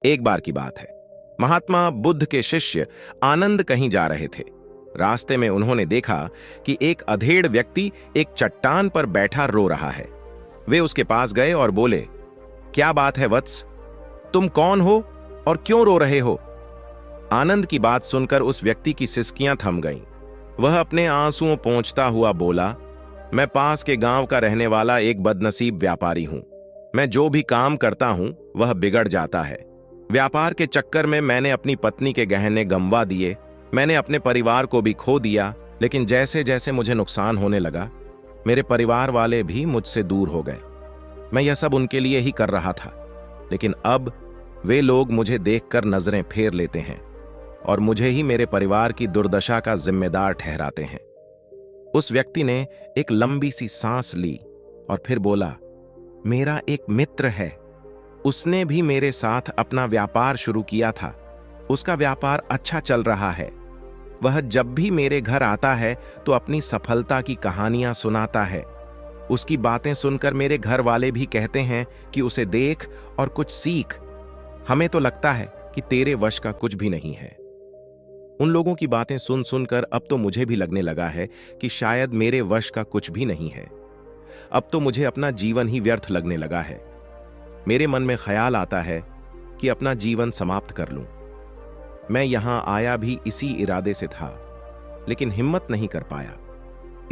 एक बार की बात है, महात्मा बुद्ध के शिष्य आनंद कहीं जा रहे थे। रास्ते में उन्होंने देखा कि एक अधेड़ व्यक्ति एक चट्टान पर बैठा रो रहा है। वे उसके पास गए और बोले, क्या बात है वत्स, तुम कौन हो और क्यों रो रहे हो? आनंद की बात सुनकर उस व्यक्ति की सिसकियां थम गईं। वह अपने आंसुओं पोंछता हुआ बोला, मैं पास के गांव का रहने वाला एक बदनसीब व्यापारी हूं। मैं जो भी काम करता हूं वह बिगड़ जाता है। व्यापार के चक्कर में मैंने अपनी पत्नी के गहने गंवा दिए, मैंने अपने परिवार को भी खो दिया। लेकिन जैसे जैसे मुझे नुकसान होने लगा, मेरे परिवार वाले भी मुझसे दूर हो गए। मैं यह सब उनके लिए ही कर रहा था, लेकिन अब वे लोग मुझे देखकर नजरें फेर लेते हैं और मुझे ही मेरे परिवार की दुर्दशा का जिम्मेदार ठहराते हैं। उस व्यक्ति ने एक लंबी सी सांस ली और फिर बोला, मेरा एक मित्र है, उसने भी मेरे साथ अपना व्यापार शुरू किया था। उसका व्यापार अच्छा चल रहा है। वह जब भी मेरे घर आता है तो अपनी सफलता की कहानियां सुनाता है। उसकी बातें सुनकर मेरे घर वाले भी कहते हैं कि उसे देख और कुछ सीख। हमें तो लगता है कि तेरे वश का कुछ भी नहीं है। उन लोगों की बातें सुन सुनकर अब तो मुझे भी लगने लगा है कि शायद मेरे वश का कुछ भी नहीं है। अब तो मुझे अपना जीवन ही व्यर्थ लगने लगा है। मेरे मन में ख्याल आता है कि अपना जीवन समाप्त कर लूं। मैं यहां आया भी इसी इरादे से था, लेकिन हिम्मत नहीं कर पाया।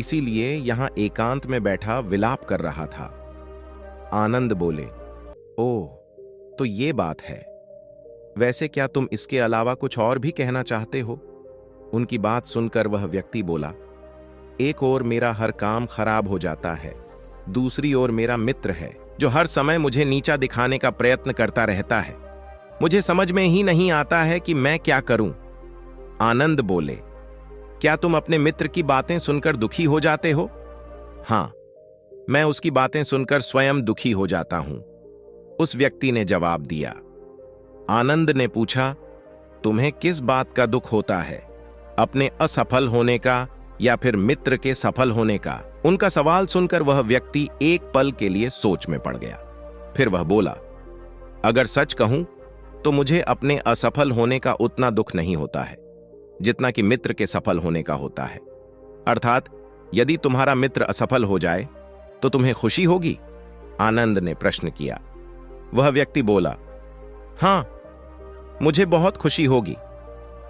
इसीलिए यहां एकांत में बैठा विलाप कर रहा था। आनंद बोले, ओह, तो ये बात है। वैसे क्या तुम इसके अलावा कुछ और भी कहना चाहते हो? उनकी बात सुनकर वह व्यक्ति बोला, एक ओर मेरा हर काम खराब हो जाता है, दूसरी ओर मेरा मित्र है जो हर समय मुझे नीचा दिखाने का प्रयत्न करता रहता है। मुझे समझ में ही नहीं आता है कि मैं क्या करूं। आनंद बोले, क्या तुम अपने मित्र की बातें सुनकर दुखी हो जाते हो? हां, मैं उसकी बातें सुनकर स्वयं दुखी हो जाता हूं, उस व्यक्ति ने जवाब दिया। आनंद ने पूछा, तुम्हें किस बात का दुख होता है, अपने असफल होने का या फिर मित्र के सफल होने का? उनका सवाल सुनकर वह व्यक्ति एक पल के लिए सोच में पड़ गया। फिर वह बोला, अगर सच कहूं तो मुझे अपने असफल होने का उतना दुख नहीं होता है जितना कि मित्र के सफल होने का होता है। अर्थात यदि तुम्हारा मित्र असफल हो जाए तो तुम्हें खुशी होगी? आनंद ने प्रश्न किया। वह व्यक्ति बोला, हां, मुझे बहुत खुशी होगी।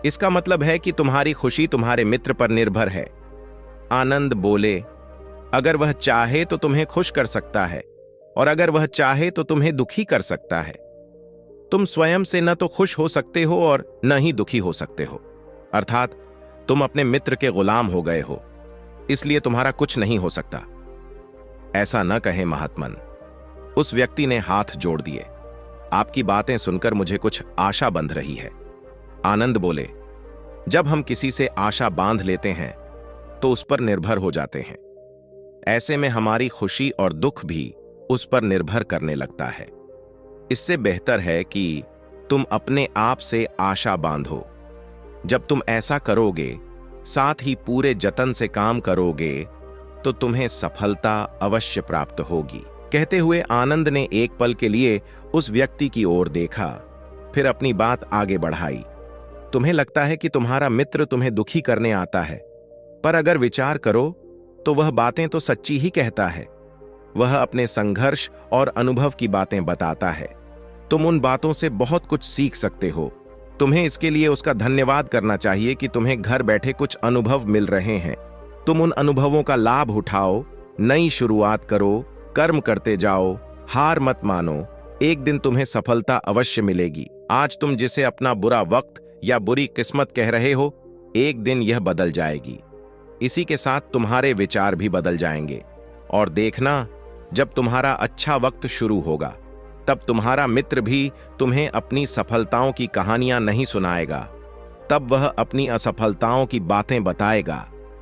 इसका मतलब है कि तुम्हारी खुशी तुम्हारे मित्र पर निर्भर है। आनंद बोले, अगर वह चाहे तो तुम्हें खुश कर सकता है और अगर वह चाहे तो तुम्हें दुखी कर सकता है। तुम स्वयं से न तो खुश हो सकते हो और न ही दुखी हो सकते हो। अर्थात तुम अपने मित्र के गुलाम हो गए हो, इसलिए तुम्हारा कुछ नहीं हो सकता। ऐसा न कहें महात्मन, उस व्यक्ति ने हाथ जोड़ दिए। आपकी बातें सुनकर मुझे कुछ आशा बंध रही है। आनंद बोले, जब हम किसी से आशा बांध लेते हैं तो उस पर निर्भर हो जाते हैं। ऐसे में हमारी खुशी और दुख भी उस पर निर्भर करने लगता है। इससे बेहतर है कि तुम अपने आप से आशा बांधो। जब तुम ऐसा करोगे, साथ ही पूरे जतन से काम करोगे, तो तुम्हें सफलता अवश्य प्राप्त होगी। कहते हुए आनंद ने एक पल के लिए उस व्यक्ति की ओर देखा, फिर अपनी बात आगे बढ़ाई। तुम्हें लगता है कि तुम्हारा मित्र तुम्हें दुखी करने आता है, पर अगर विचार करो तो वह बातें तो सच्ची ही कहता है। वह अपने संघर्ष और अनुभव की बातें बताता है। तुम उन बातों से बहुत कुछ सीख सकते हो। तुम्हें इसके लिए उसका धन्यवाद करना चाहिए कि तुम्हें घर बैठे कुछ अनुभव मिल रहे हैं। तुम उन अनुभवों का लाभ उठाओ, नई शुरुआत करो, कर्म करते जाओ, हार मत मानो। एक दिन तुम्हें सफलता अवश्य मिलेगी। आज तुम जिसे अपना बुरा वक्त या बुरी किस्मत कह रहे हो, एक दिन यह बदल जाएगी। इसी के साथ तुम्हारे विचार भी बदल जाएंगे। और देखना, जब तुम्हारा अच्छा वक्त शुरू होगा, तब तुम्हारा मित्र भी तुम्हें अपनी सफलताओं की कहानियां नहीं सुनाएगा। तब वह अपनी असफलताओं की बातें बताएगा,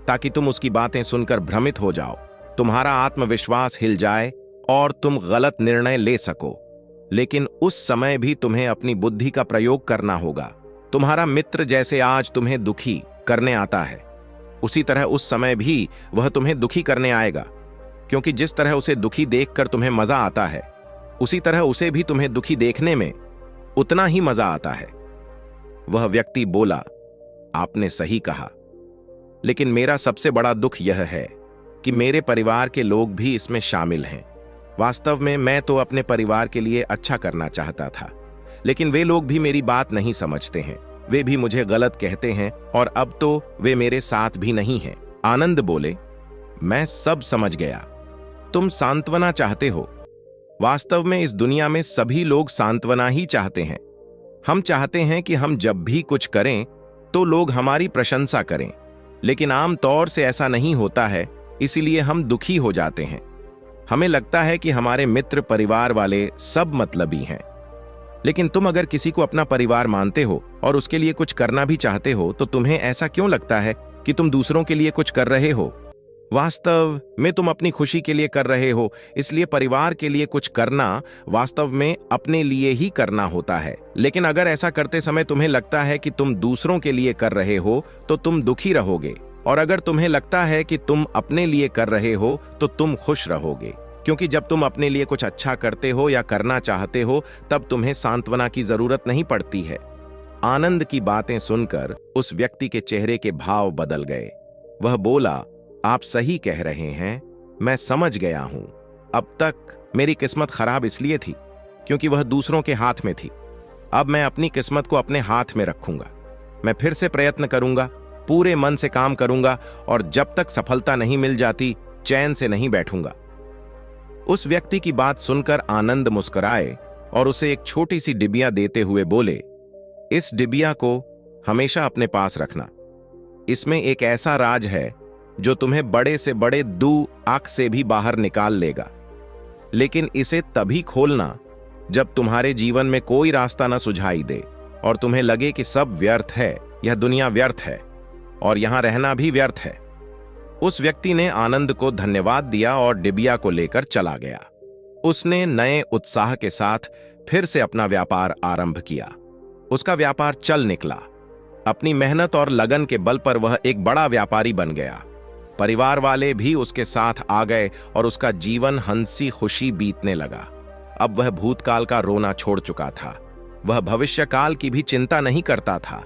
ताकि तुम उसकी बातें सुनकर भ्रमित हो जाओ, तुम्हारा आत्मविश्वास हिल जाए और तुम गलत निर्णय ले सको। लेकिन उस समय भी तुम्हें अपनी बुद्धि का प्रयोग करना होगा। तुम्हारा मित्र जैसे आज तुम्हें दुखी करने आता है, उसी तरह उस समय भी वह तुम्हें दुखी करने आएगा। क्योंकि जिस तरह उसे दुखी देखकर तुम्हें मजा आता है, उसी तरह उसे भी तुम्हें दुखी देखने में उतना ही मजा आता है। वह व्यक्ति बोला, आपने सही कहा, लेकिन मेरा सबसे बड़ा दुख यह है कि मेरे परिवार के लोग भी इसमें शामिल हैं। वास्तव में मैं तो अपने परिवार के लिए अच्छा करना चाहता था, लेकिन वे लोग भी मेरी बात नहीं समझते हैं। वे भी मुझे गलत कहते हैं और अब तो वे मेरे साथ भी नहीं हैं। आनंद बोले, मैं सब समझ गया। तुम सांत्वना चाहते हो। वास्तव में इस दुनिया में सभी लोग सांत्वना ही चाहते हैं। हम चाहते हैं कि हम जब भी कुछ करें तो लोग हमारी प्रशंसा करें, लेकिन आम तौर से ऐसा नहीं होता है, इसीलिए हम दुखी हो जाते हैं। हमें लगता है कि हमारे मित्र, परिवार वाले सब मतलबी हैं। लेकिन तुम अगर किसी को अपना परिवार मानते हो और उसके लिए कुछ करना भी चाहते हो, तो तुम्हें ऐसा क्यों लगता है कि तुम दूसरों के लिए कुछ कर रहे हो? वास्तव में तुम अपनी खुशी के लिए कर रहे हो, इसलिए परिवार के लिए कुछ करना वास्तव में अपने लिए ही करना होता है। लेकिन अगर ऐसा करते समय तुम्हें लगता है कि तुम दूसरों के लिए कर रहे हो, तो तुम दुखी रहोगे, और अगर तुम्हें लगता है कि तुम अपने लिए कर रहे हो, तो तुम खुश रहोगे। क्योंकि जब तुम अपने लिए कुछ अच्छा करते हो या करना चाहते हो, तब तुम्हें सांत्वना की जरूरत नहीं पड़ती है। आनंद की बातें सुनकर उस व्यक्ति के चेहरे के भाव बदल गए। वह बोला, आप सही कह रहे हैं, मैं समझ गया हूं। अब तक मेरी किस्मत खराब इसलिए थी क्योंकि वह दूसरों के हाथ में थी। अब मैं अपनी किस्मत को अपने हाथ में रखूंगा। मैं फिर से प्रयत्न करूंगा, पूरे मन से काम करूंगा, और जब तक सफलता नहीं मिल जाती, चैन से नहीं बैठूंगा। उस व्यक्ति की बात सुनकर आनंद मुस्कुराए और उसे एक छोटी सी डिबिया देते हुए बोले, इस डिबिया को हमेशा अपने पास रखना। इसमें एक ऐसा राज है जो तुम्हें बड़े से बड़े आग से भी बाहर निकाल लेगा। लेकिन इसे तभी खोलना जब तुम्हारे जीवन में कोई रास्ता न सुझाई दे और तुम्हें लगे कि सब व्यर्थ है, यह दुनिया व्यर्थ है और यहां रहना भी व्यर्थ है। उस व्यक्ति ने आनंद को धन्यवाद दिया और डिबिया को लेकर चला गया। उसने नए उत्साह के साथ फिर से अपना व्यापार आरंभ किया। उसका व्यापार चल निकला। अपनी मेहनत और लगन के बल पर वह एक बड़ा व्यापारी बन गया। परिवार वाले भी उसके साथ आ गए और उसका जीवन हंसी खुशी बीतने लगा। अब वह भूतकाल का रोना छोड़ चुका था। वह भविष्यकाल की भी चिंता नहीं करता था,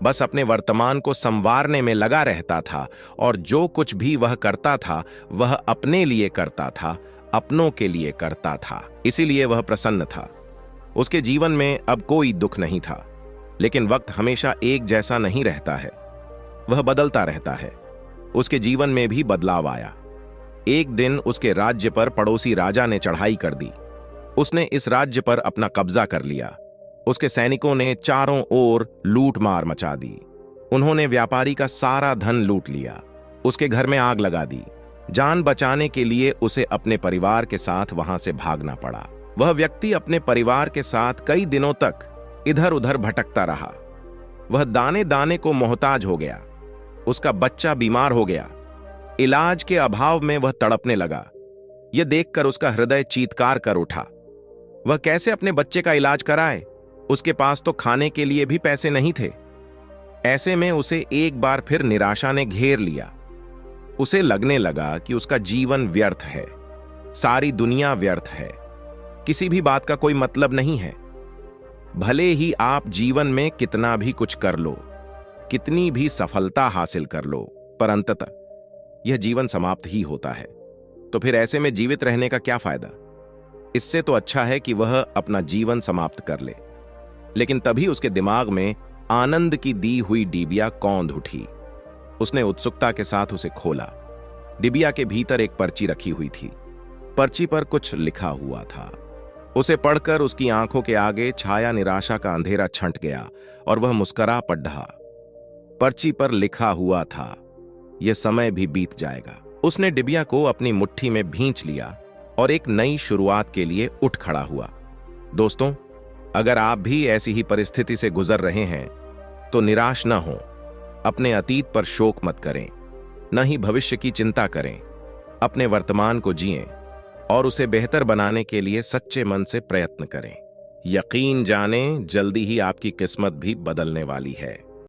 बस अपने वर्तमान को संवारने में लगा रहता था, और जो कुछ भी वह करता था वह अपने लिए करता था, अपनों के लिए करता था। इसीलिए वह प्रसन्न था। उसके जीवन में अब कोई दुख नहीं था। लेकिन वक्त हमेशा एक जैसा नहीं रहता है, वह बदलता रहता है। उसके जीवन में भी बदलाव आया। एक दिन उसके राज्य पर पड़ोसी राजा ने चढ़ाई कर दी। उसने इस राज्य पर अपना कब्जा कर लिया। उसके सैनिकों ने चारों ओर लूट मार मचा दी। उन्होंने व्यापारी का सारा धन लूट लिया। उसके घर में आग लगा दी। जान बचाने के लिए उसे अपने परिवार के साथ वहां से भागना पड़ा। वह व्यक्ति अपने परिवार के साथ कई दिनों तक इधर उधर भटकता रहा। वह दाने दाने को मोहताज हो गया। उसका बच्चा बीमार हो गया। इलाज के अभाव में वह तड़पने लगा। यह देखकर उसका हृदय चीत्कार कर उठा। वह कैसे अपने बच्चे का इलाज कराए? उसके पास तो खाने के लिए भी पैसे नहीं थे। ऐसे में उसे एक बार फिर निराशा ने घेर लिया। उसे लगने लगा कि उसका जीवन व्यर्थ है, सारी दुनिया व्यर्थ है, किसी भी बात का कोई मतलब नहीं है। भले ही आप जीवन में कितना भी कुछ कर लो, कितनी भी सफलता हासिल कर लो, पर अंततः यह जीवन समाप्त ही होता है। तो फिर ऐसे में जीवित रहने का क्या फायदा? इससे तो अच्छा है कि वह अपना जीवन समाप्त कर ले। लेकिन तभी उसके दिमाग में आनंद की दी हुई डिबिया कौंध उठी। उसने उत्सुकता के साथ उसे खोला। डिबिया के भीतर एक पर्ची रखी हुई थी। पर्ची पर कुछ लिखा हुआ था। उसे पढ़कर उसकी आंखों के आगे छाया निराशा का अंधेरा छंट गया और वह मुस्कुरा पड़ा। पर्ची पर लिखा हुआ था, यह समय भी बीत जाएगा। उसने डिबिया को अपनी मुट्ठी में भींच लिया और एक नई शुरुआत के लिए उठ खड़ा हुआ। दोस्तों, अगर आप भी ऐसी ही परिस्थिति से गुजर रहे हैं तो निराश न हो। अपने अतीत पर शोक मत करें, न ही भविष्य की चिंता करें। अपने वर्तमान को जिएं और उसे बेहतर बनाने के लिए सच्चे मन से प्रयत्न करें। यकीन जानें, जल्दी ही आपकी किस्मत भी बदलने वाली है।